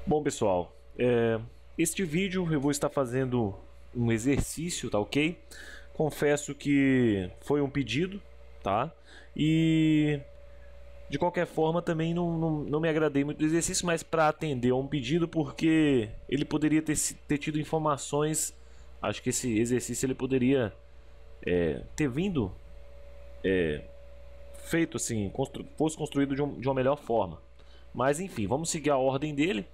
Bom, pessoal, este vídeo eu vou estar fazendo um exercício, tá ok? Confesso que foi um pedido, tá? E de qualquer forma também não me agradei muito do exercício, mas para atender a um pedido, porque ele poderia ter tido informações. Acho que esse exercício ele poderia ter vindo feito assim, fosse construído de uma melhor forma. Mas enfim, vamos seguir a ordem dele.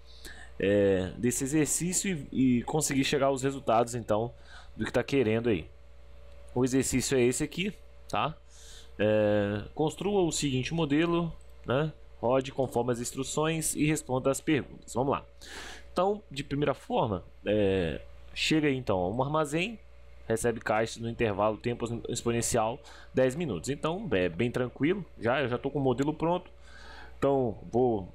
Desse exercício e conseguir chegar aos resultados então do que está querendo aí. O exercício é esse aqui, tá? Construa o seguinte modelo, né? Rode conforme as instruções e responda as perguntas. Vamos lá. Então, de primeira forma, chega aí então a um armazém, recebe caixas no intervalo tempo exponencial 10 minutos. Então, é bem tranquilo. Eu já estou com o modelo pronto. Então, vou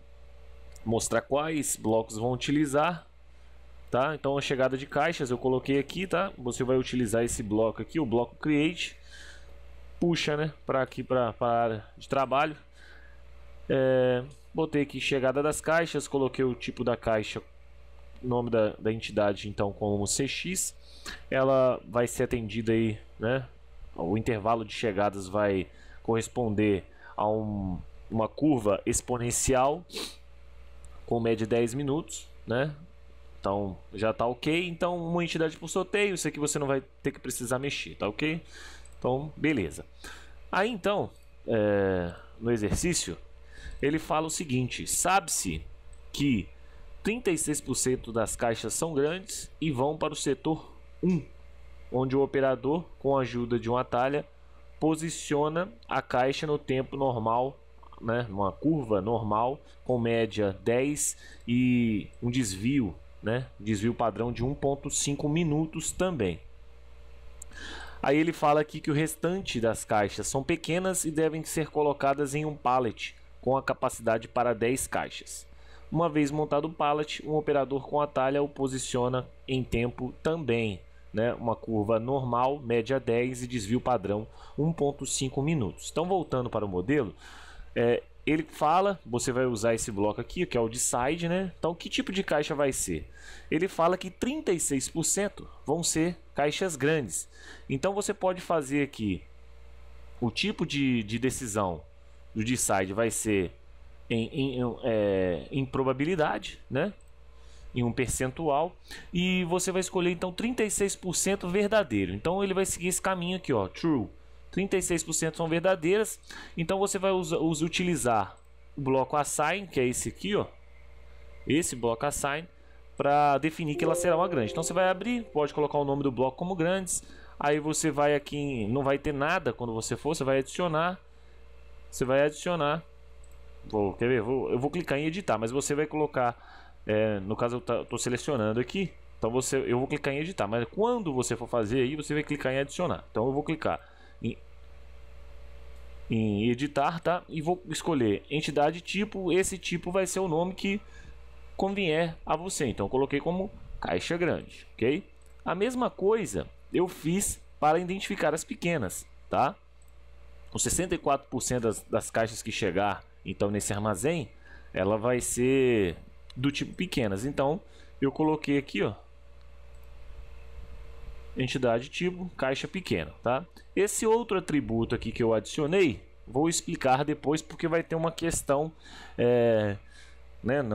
mostrar quais blocos vão utilizar, tá? Então a chegada de caixas eu coloquei aqui, tá? Você vai utilizar esse bloco aqui, o bloco create, puxa, né, para aqui para a área de trabalho. Botei aqui chegada das caixas, coloquei o tipo da caixa, nome da entidade então como CX. Ela vai ser atendida aí, né? O intervalo de chegadas vai corresponder a uma curva exponencial com média de 10 minutos, né? Então já tá ok. Então uma entidade por sorteio, isso aqui você não vai ter que precisar mexer, tá ok? Então beleza. Aí então no exercício ele fala o seguinte: sabe-se que 36% das caixas são grandes e vão para o setor 1, onde o operador, com a ajuda de uma atalha, posiciona a caixa no tempo normal, né, uma curva normal com média 10 e um desvio, né, desvio padrão de 1,5 minutos também. Aí ele fala aqui que o restante das caixas são pequenas e devem ser colocadas em um pallet com a capacidade para 10 caixas. Uma vez montado o pallet, um operador com atalha o posiciona em tempo também, né, uma curva normal, média 10 e desvio padrão 1,5 minutos. Então voltando para o modelo, ele fala, você vai usar esse bloco aqui, que é o decide, né? Então, que tipo de caixa vai ser? Ele fala que 36% vão ser caixas grandes. Então, você pode fazer aqui o tipo de decisão do decide vai ser em probabilidade, né? Em um percentual, e você vai escolher então 36% verdadeiro. Então, ele vai seguir esse caminho aqui, ó, true. 36% são verdadeiras, então você vai utilizar o bloco assign, que é esse aqui, ó, esse bloco assign, para definir que ela será uma grande. Então você vai abrir, pode colocar o nome do bloco como grandes, aí você vai aqui, não vai ter nada quando você for, você vai adicionar, quer ver? Eu vou clicar em editar, mas você vai colocar, no caso eu estou selecionando aqui, então eu vou clicar em editar, mas quando você for fazer aí, você vai clicar em adicionar. Então eu vou clicar em editar, tá? E vou escolher entidade tipo. Esse tipo vai ser o nome que convier a você. Então eu coloquei como caixa grande, ok? A mesma coisa eu fiz para identificar as pequenas, tá? Os 64% das caixas que chegar então nesse armazém, ela vai ser do tipo pequenas. Então eu coloquei aqui, ó, entidade tipo caixa pequena, tá? Esse outro atributo aqui que eu adicionei, vou explicar depois porque vai ter uma questão, né?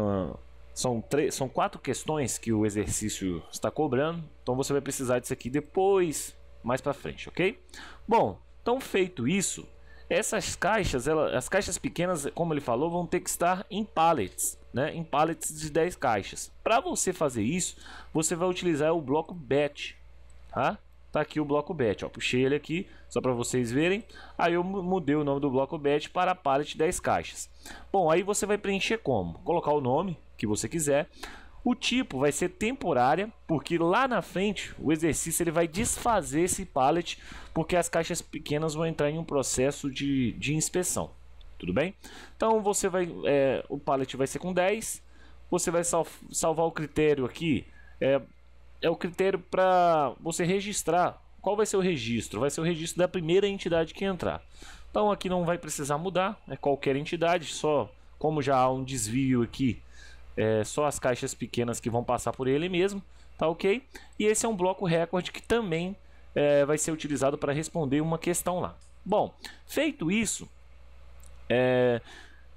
São 4 questões que o exercício está cobrando, então você vai precisar disso aqui depois, mais para frente, ok? Bom, então feito isso, essas caixas, as caixas pequenas, como ele falou, vão ter que estar em pallets, né? Em pallets de 10 caixas. Para você fazer isso, você vai utilizar o bloco batch. Tá aqui o bloco batch, ó, puxei ele aqui só para vocês verem. Aí eu mudei o nome do bloco batch para pallet 10 caixas. Bom, aí você vai preencher como? Colocar o nome que você quiser. O tipo vai ser temporária, porque lá na frente o exercício ele vai desfazer esse pallet, porque as caixas pequenas vão entrar em um processo de inspeção. Tudo bem? Então você vai, o pallet vai ser com 10. Você vai salvar o critério aqui. É o critério para você registrar. Qual vai ser o registro? Vai ser o registro da primeira entidade que entrar. Então aqui não vai precisar mudar, é qualquer entidade, só como já há um desvio aqui só as caixas pequenas que vão passar por ele mesmo, tá ok? E esse é um bloco recorde que também vai ser utilizado para responder uma questão lá. Bom, feito isso,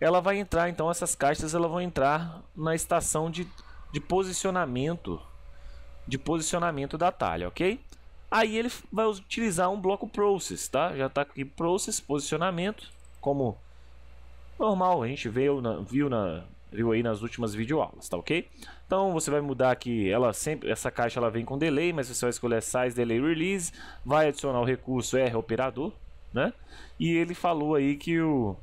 ela vai entrar, então essas caixas vão entrar na estação de posicionamento da talha, ok? Aí ele vai utilizar um bloco process, tá? Já está aqui process, posicionamento, como normal, a gente viu aí nas últimas videoaulas, tá ok? Então você vai mudar aqui, essa caixa ela vem com delay, mas você vai escolher size, delay, release, vai adicionar o recurso R operador, né? E ele falou aí que o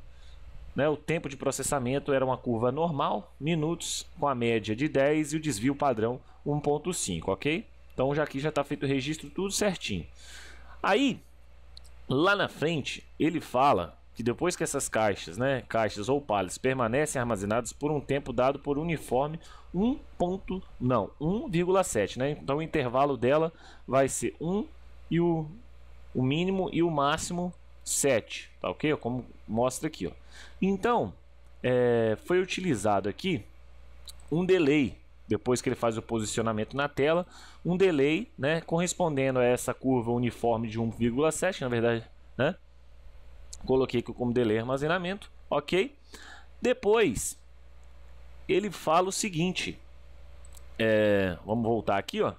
tempo de processamento era uma curva normal, minutos, com a média de 10 e o desvio padrão 1.5, ok? Então aqui já está feito o registro, tudo certinho. Aí, lá na frente, ele fala que depois que essas caixas ou palets permanecem armazenadas por um tempo dado por uniforme 1,7, né? Então o intervalo dela vai ser 1 e o mínimo e o máximo 7, tá ok? Como mostra aqui, ó. Então, foi utilizado aqui um delay, depois que ele faz o posicionamento na tela, um delay, né, correspondendo a essa curva uniforme de 1,7, na verdade, né? Coloquei aqui como delay armazenamento, ok? Depois, ele fala o seguinte, vamos voltar aqui, ó.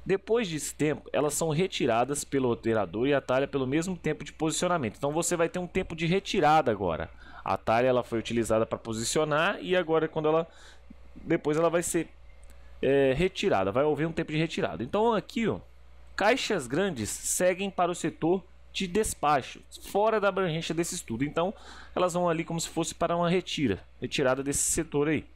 Depois desse tempo, elas são retiradas pelo operador e a talha pelo mesmo tempo de posicionamento. Então você vai ter um tempo de retirada agora. A talha ela foi utilizada para posicionar e agora depois ela vai ser retirada. Vai haver um tempo de retirada. Então aqui, ó, caixas grandes seguem para o setor de despacho, fora da abrangência desse estudo. Então elas vão ali como se fosse para uma retirada desse setor aí.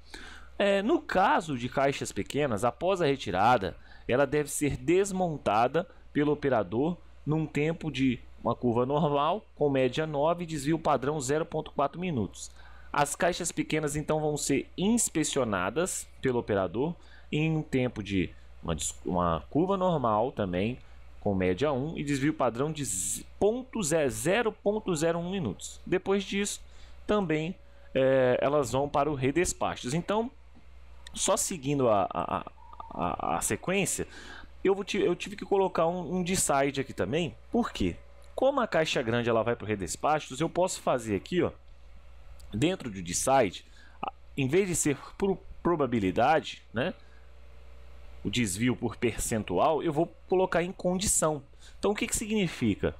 No caso de caixas pequenas, após a retirada, ela deve ser desmontada pelo operador num tempo de uma curva normal, com média 9 e desvio padrão 0,4 minutos. As caixas pequenas então vão ser inspecionadas pelo operador em um tempo de uma curva normal também, com média 1 e desvio padrão de 0,01 minutos. Depois disso, também elas vão para o redespachos. Então, só seguindo a sequência, eu tive que colocar um decide aqui também. Por quê? Como a caixa grande ela vai para o redespachos, eu posso fazer aqui, ó, dentro do decide, em vez de ser por probabilidade, né, o desvio por percentual, eu vou colocar em condição. Então o que significa?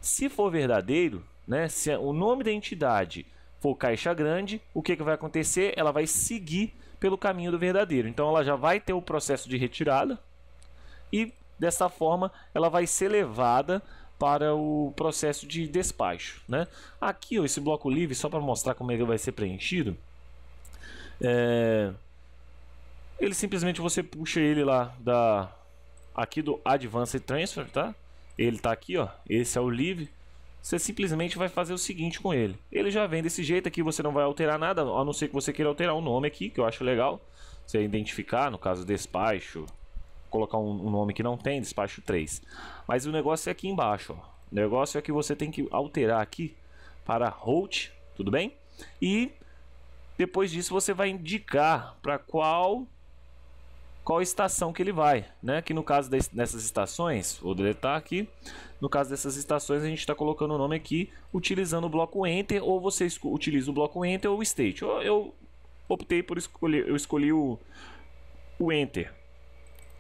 Se for verdadeiro, né, se o nome da entidade for caixa grande, o que vai acontecer? Ela vai seguir pelo caminho do verdadeiro. Então ela já vai ter o processo de retirada e dessa forma ela vai ser levada para o processo de despacho, né? Aqui, ó, esse bloco livre, só para mostrar como ele vai ser preenchido, ele simplesmente você puxa ele lá aqui do Advanced Transfer, tá? Ele tá aqui, ó. Esse é o livre. Você simplesmente vai fazer o seguinte com ele. Ele já vem desse jeito aqui, você não vai alterar nada, a não ser que você queira alterar o nome aqui, que eu acho legal. Você identificar, no caso despacho, colocar um nome que não tem, despacho 3. Mas o negócio é aqui embaixo, ó. O negócio é que você tem que alterar aqui para host, tudo bem? E depois disso você vai indicar para qual estação que ele vai, né? Que no caso dessas estações, vou deletar aqui. No caso dessas estações, a gente está colocando o nome aqui utilizando o bloco Enter, ou você utiliza o bloco Enter ou o State. Eu optei por escolhi o Enter,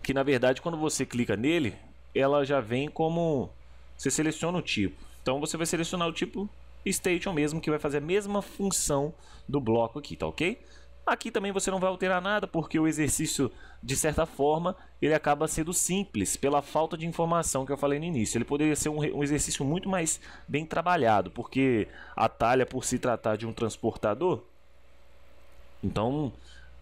que na verdade quando você clica nele, ela já vem como você seleciona o tipo. Então você vai selecionar o tipo Station mesmo, que vai fazer a mesma função do bloco aqui, tá ok? Aqui também você não vai alterar nada, porque o exercício, de certa forma, ele acaba sendo simples, pela falta de informação que eu falei no início. Ele poderia ser um exercício muito mais bem trabalhado, porque a talha, por se tratar de um transportador, então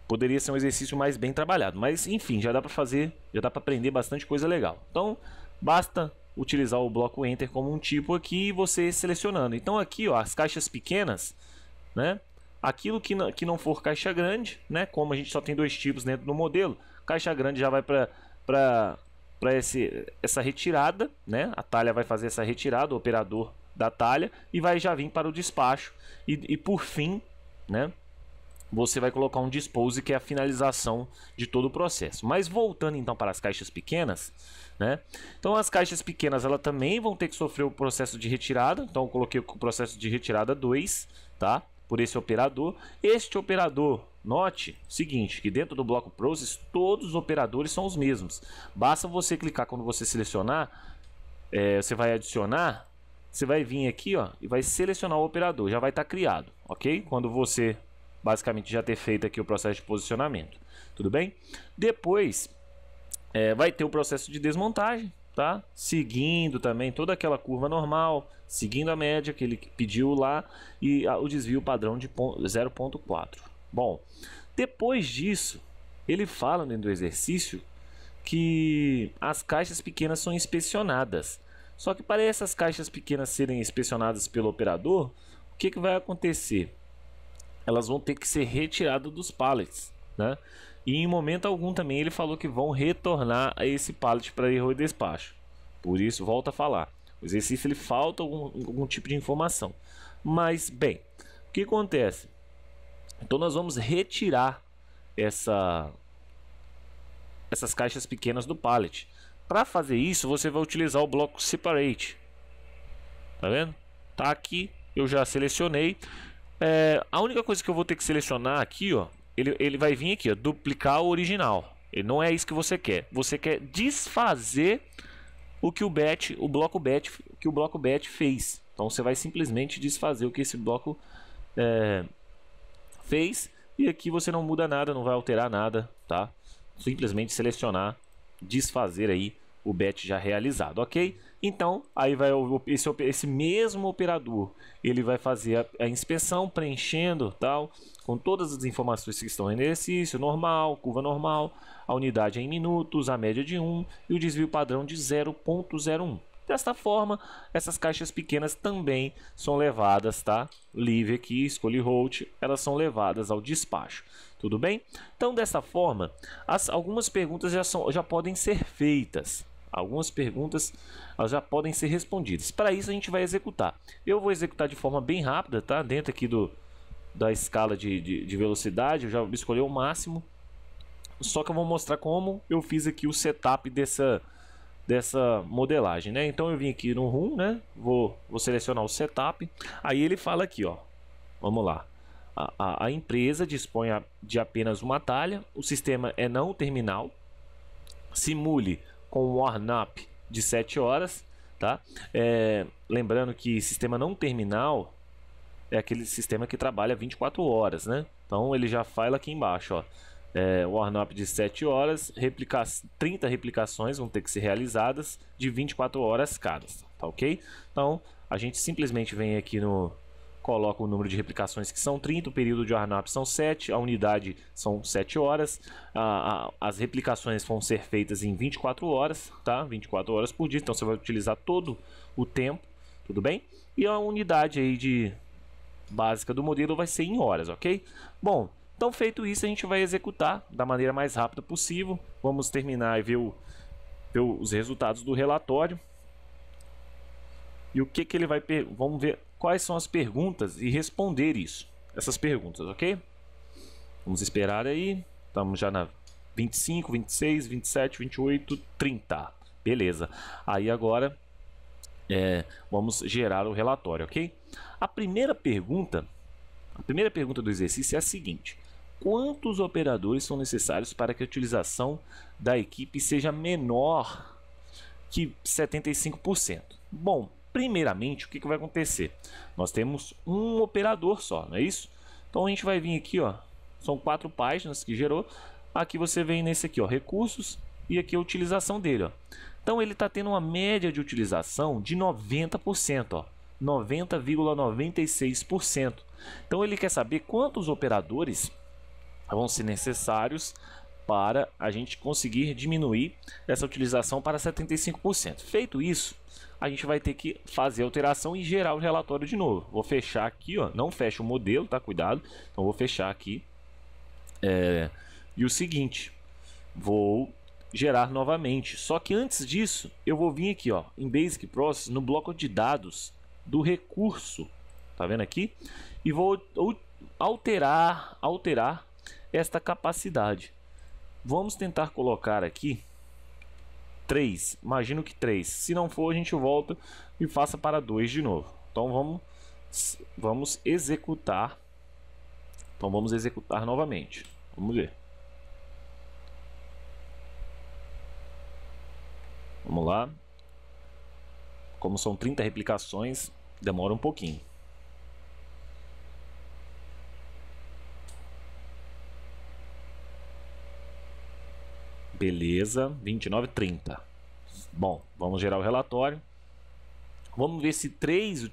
poderia ser um exercício mais bem trabalhado. Mas, enfim, já dá para fazer, já dá para aprender bastante coisa legal. Então, basta utilizar o bloco Enter como um tipo aqui e você selecionando. Então aqui, ó, as caixas pequenas, né? Aquilo que não for caixa grande, né? Como a gente só tem dois tipos dentro do modelo, caixa grande já vai para essa retirada, né? A talha vai fazer essa retirada, o operador da talha, e vai já vir para o despacho. E por fim, né? você vai colocar um dispose, que é a finalização de todo o processo. Mas voltando então para as caixas pequenas, né? Então as caixas pequenas elas também vão ter que sofrer o processo de retirada. Então eu coloquei o processo de retirada 2, tá? Por esse operador. Este operador, note o seguinte, que dentro do bloco process todos os operadores são os mesmos. Basta você clicar quando você selecionar, você vai adicionar, você vai vir aqui, ó, e vai selecionar o operador, já vai estar criado, ok? Quando você basicamente já ter feito aqui o processo de posicionamento, tudo bem? Depois vai ter o processo de desmontagem, tá? Seguindo também toda aquela curva normal, seguindo a média que ele pediu lá e o desvio padrão de 0,4. Bom, depois disso, ele fala dentro do exercício que as caixas pequenas são inspecionadas. Só que para essas caixas pequenas serem inspecionadas pelo operador, o que vai acontecer? Elas vão ter que ser retiradas dos pallets, né? E em momento algum também ele falou que vão retornar a esse pallet para erro e despacho. Por isso, volta a falar, o exercício ele falta algum tipo de informação. Mas, bem, o que acontece? Então nós vamos retirar essas caixas pequenas do pallet. Para fazer isso, você vai utilizar o bloco separate. Tá vendo? Tá aqui, eu já selecionei. A única coisa que eu vou ter que selecionar aqui, ó, ele vai vir aqui, ó, duplicar o original. E não é isso que você quer. Você quer desfazer o que o bloco batch fez. Então você vai simplesmente desfazer o que esse bloco fez. E aqui você não muda nada, não vai alterar nada, tá? Simplesmente selecionar, desfazer aí o batch já realizado, ok? Então, aí vai esse mesmo operador, ele vai fazer a inspeção, preenchendo, tal, com todas as informações que estão no exercício, normal, curva normal, a unidade é em minutos, a média de 1 e o desvio padrão de 0,01. Desta forma, essas caixas pequenas também são levadas, tá? Leave aqui, escolhi Route, elas são levadas ao despacho. Tudo bem? Então, dessa forma, algumas perguntas já podem ser feitas. Algumas perguntas já podem ser respondidas. Para isso, a gente vai executar. Eu vou executar de forma bem rápida, tá? Dentro aqui da escala de velocidade, eu já escolhi o máximo. Só que eu vou mostrar como eu fiz aqui o setup dessa modelagem, né? Então eu vim aqui no RUM, né? Vou selecionar o setup. Aí ele fala aqui, ó. Vamos lá. A empresa dispõe de apenas uma talha. O sistema é não terminal. Simule com um warm-up de 7 horas, tá? Lembrando que sistema não terminal é aquele sistema que trabalha 24 horas, né? Então ele já fala aqui embaixo, ó. Warm-up de 7 horas, 30 replicações vão ter que ser realizadas de 24 horas cada, tá ok? Então a gente simplesmente vem aqui coloca o número de replicações que são 30, o período de warm-up são 7, a unidade são 7 horas, as replicações vão ser feitas em 24 horas, tá? 24 horas por dia, então você vai utilizar todo o tempo, tudo bem? E a unidade aí básica do modelo vai ser em horas, ok? Bom, então feito isso, a gente vai executar da maneira mais rápida possível. Vamos terminar e ver os resultados do relatório. E o que ele vai... Vamos ver quais são as perguntas e responder essas perguntas, ok? Vamos esperar aí. Estamos já na 25, 26, 27, 28, 30. Beleza. Aí agora vamos gerar o relatório, ok? A primeira pergunta do exercício é a seguinte: quantos operadores são necessários para que a utilização da equipe seja menor que 75%? Bom, primeiramente, o que vai acontecer? Nós temos um operador só, não é isso? Então a gente vai vir aqui, ó, são 4 páginas que gerou. Aqui você vem nesse aqui, ó, recursos, e aqui a utilização dele, ó. Então ele está tendo uma média de utilização de 90%, ó, 90,96%. Então ele quer saber quantos operadores vão ser necessários para a gente conseguir diminuir essa utilização para 75%. Feito isso, a gente vai ter que fazer a alteração e gerar o relatório de novo. Vou fechar aqui, ó, não fecha o modelo, tá? Cuidado. Então vou fechar aqui. E o seguinte, vou gerar novamente. Só que antes disso, eu vou vir aqui, ó, em Basic Process, no bloco de dados do recurso. Tá vendo aqui? E vou alterar esta capacidade. Vamos tentar colocar aqui 3, imagino que 3. Se não for, a gente volta e faça para 2 de novo. Então vamos executar. Então vamos executar novamente. Vamos ver. Vamos lá. Como são 30 replicações, demora um pouquinho. Beleza, 29, 30. Bom, vamos gerar o relatório. Vamos ver se 3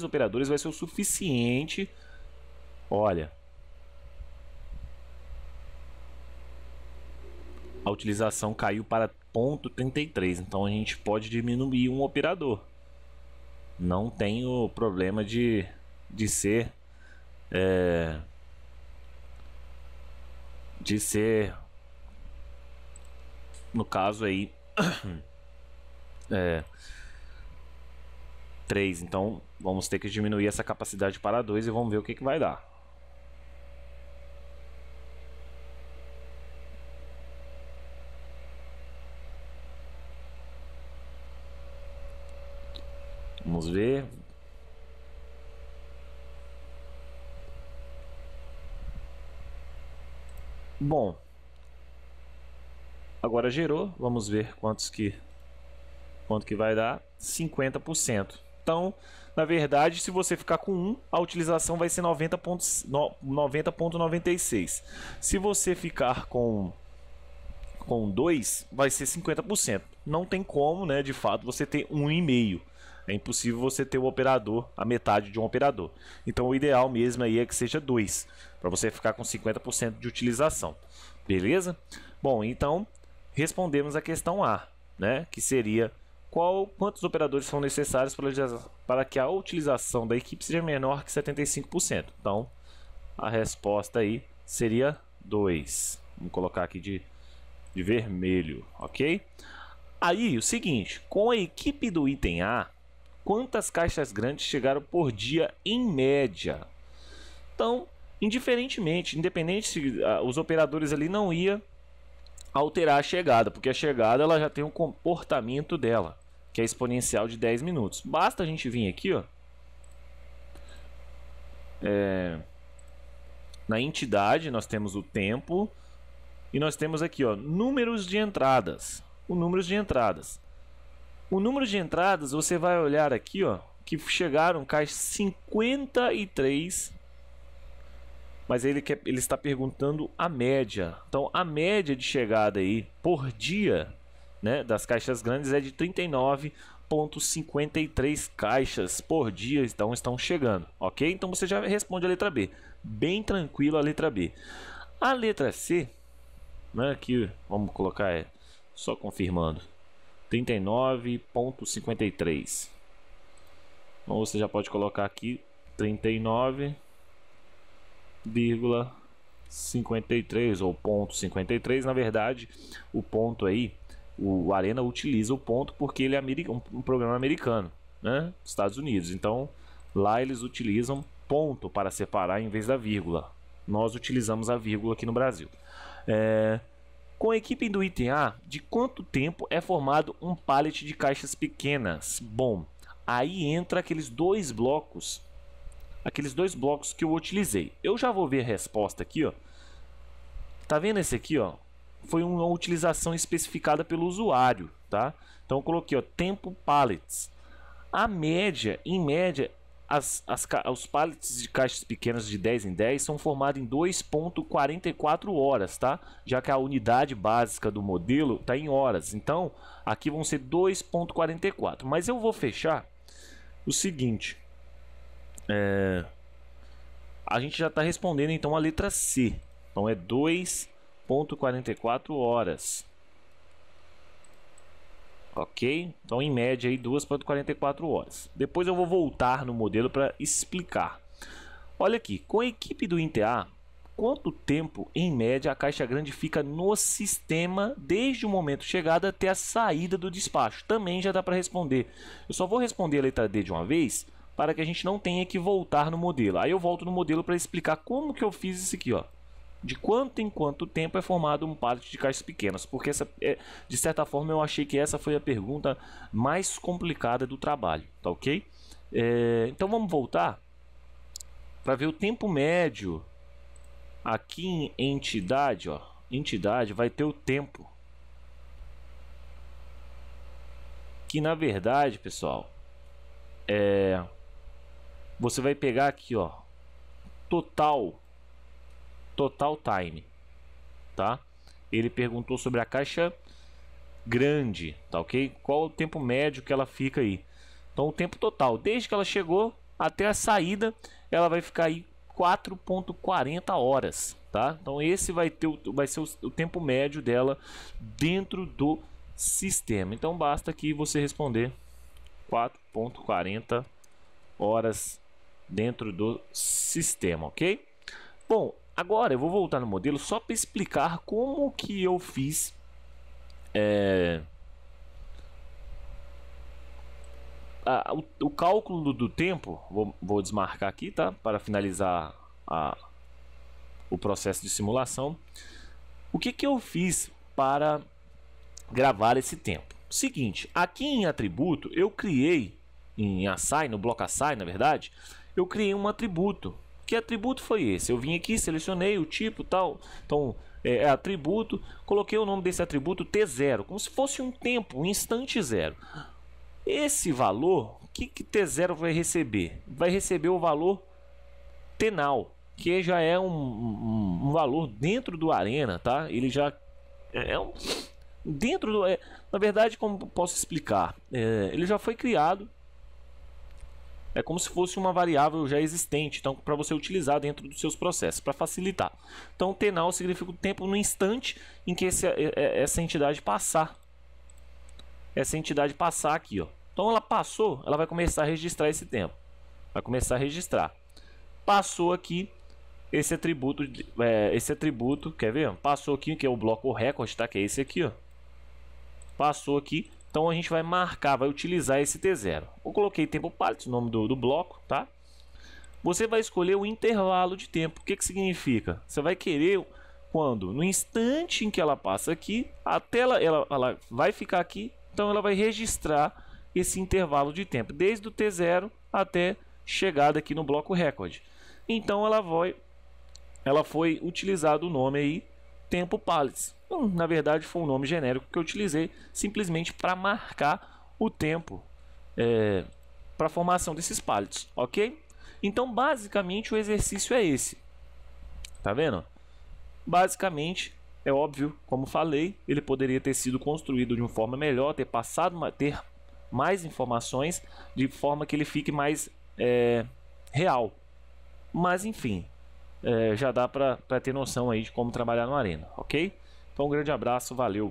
operadores vai ser o suficiente. Olha, a utilização caiu para 0,33, então a gente pode diminuir um operador. Não tem o problema de ser no caso aí 3. Então vamos ter que diminuir essa capacidade para 2 e vamos ver o que vai dar. Vamos ver. Bom, agora gerou. Vamos ver quanto que vai dar. 50%. Então, na verdade, se você ficar com 1, a utilização vai ser 90,96. Se você ficar com 2, vai ser 50%. Não tem como, né, de fato, você ter 1,5. É impossível você ter o operador, a metade de um operador. Então, o ideal mesmo aí é que seja 2, para você ficar com 50% de utilização. Beleza? Bom, então, respondemos a questão A, né, que seria quantos operadores são necessários para que a utilização da equipe seja menor que 75%. Então, a resposta aí seria 2. Vamos colocar aqui de vermelho, ok? Aí, o seguinte, com a equipe do item A, quantas caixas grandes chegaram por dia em média? Então, independente se os operadores ali não iam alterar a chegada, porque a chegada ela já tem um comportamento dela, que é exponencial de 10 minutos. Basta a gente vir aqui, ó, na entidade nós temos o tempo e nós temos aqui, ó, números de entradas. O número de entradas você vai olhar aqui, ó, que chegaram caixas 53, mas ele está perguntando a média. Então a média de chegada aí por dia, né, das caixas grandes é de 39,53 caixas por dia estão chegando, ok? Então você já responde a letra B, bem tranquilo a letra B. A letra C, né, aqui vamos colocar só confirmando, 39,53. Então você já pode colocar aqui 39,53 ou ponto 53. Na verdade, o ponto aí, o Arena utiliza o ponto porque ele é um programa americano, né, Estados Unidos. Então lá eles utilizam ponto para separar em vez da vírgula. Nós utilizamos a vírgula aqui no Brasil. Com a equipe do item A, de quanto tempo é formado um pallet de caixas pequenas? Bom, aí entra aqueles dois blocos que eu utilizei. Eu já vou ver a resposta aqui, ó. Tá vendo esse aqui, ó? Foi uma utilização especificada pelo usuário, tá? Então eu coloquei, ó, tempo pallets. A média, em média, os pallets de caixas pequenas de 10 em 10 são formados em 2,44 horas, tá? Já que a unidade básica do modelo está em horas. Então, aqui vão ser 2,44. Mas eu vou fechar o seguinte. A gente já está respondendo, então, a letra C. Então, é 2,44 horas. Ok? Então, em média, aí 2,44 horas. Depois eu vou voltar no modelo para explicar. Olha aqui, com a equipe do item A, quanto tempo, em média, a caixa grande fica no sistema desde o momento de chegada até a saída do despacho? Também já dá para responder. Eu só vou responder a letra D de uma vez, para que a gente não tenha que voltar no modelo. Aí eu volto no modelo para explicar como que eu fiz isso aqui, ó. De quanto em quanto tempo é formado um pallet de caixas pequenas, porque de certa forma eu achei que essa foi a pergunta mais complicada do trabalho, tá ok? Então vamos voltar para ver o tempo médio aqui em entidade, ó. Entidade vai ter o tempo, que na verdade, pessoal, você vai pegar aqui, ó, total time, tá? Ele perguntou sobre a caixa grande, tá ok? Qual o tempo médio que ela fica aí? Então o tempo total, desde que ela chegou até a saída, ela vai ficar aí 4.40 horas, tá? Então esse vai ser o tempo médio dela dentro do sistema. Então basta aqui você responder 4.40 horas dentro do sistema, ok? Bom, agora eu vou voltar no modelo só para explicar como que eu fiz o cálculo do tempo. Vou desmarcar aqui, tá? Para finalizar o processo de simulação. O que eu fiz para gravar esse tempo? Seguinte, aqui em atributo eu criei, em assign, no bloco assign, na verdade, eu criei um atributo. Que atributo foi esse? Eu vim aqui, selecionei o tipo tal, então atributo, coloquei o nome desse atributo T0, como se fosse um tempo, um instante zero. Esse valor, o que T0 vai receber? Vai receber o valor Tnow, que já é um valor dentro do Arena, tá? Ele já dentro do, na verdade, como posso explicar? Ele já foi criado. É como se fosse uma variável já existente, então para você utilizar dentro dos seus processos, para facilitar. Então, Tnow significa o tempo no instante em que essa entidade passar. Essa entidade passar aqui, ó. Então ela passou, ela vai começar a registrar esse tempo. Vai começar a registrar. Passou aqui esse atributo, quer ver? Passou aqui, que é o bloco record, tá? Que é esse aqui, ó. Passou aqui. Então a gente vai marcar, vai utilizar esse T0. Eu coloquei tempo pallet, o nome do bloco, tá? Você vai escolher o intervalo de tempo. O que significa? Você vai querer quando? No instante em que ela passa aqui, até ela vai ficar aqui, então ela vai registrar esse intervalo de tempo, desde o T0 até chegada aqui no bloco record. Então ela foi utilizado o nome aí, tempo pallets. Na verdade foi um nome genérico que eu utilizei simplesmente para marcar o tempo para a formação desses pallets, ok? Então basicamente o exercício é esse, tá vendo? Basicamente é óbvio, como falei, ele poderia ter sido construído de uma forma melhor, ter mais informações, de forma que ele fique mais real. Mas enfim, já dá para ter noção aí de como trabalhar no Arena, ok? Então um grande abraço, valeu!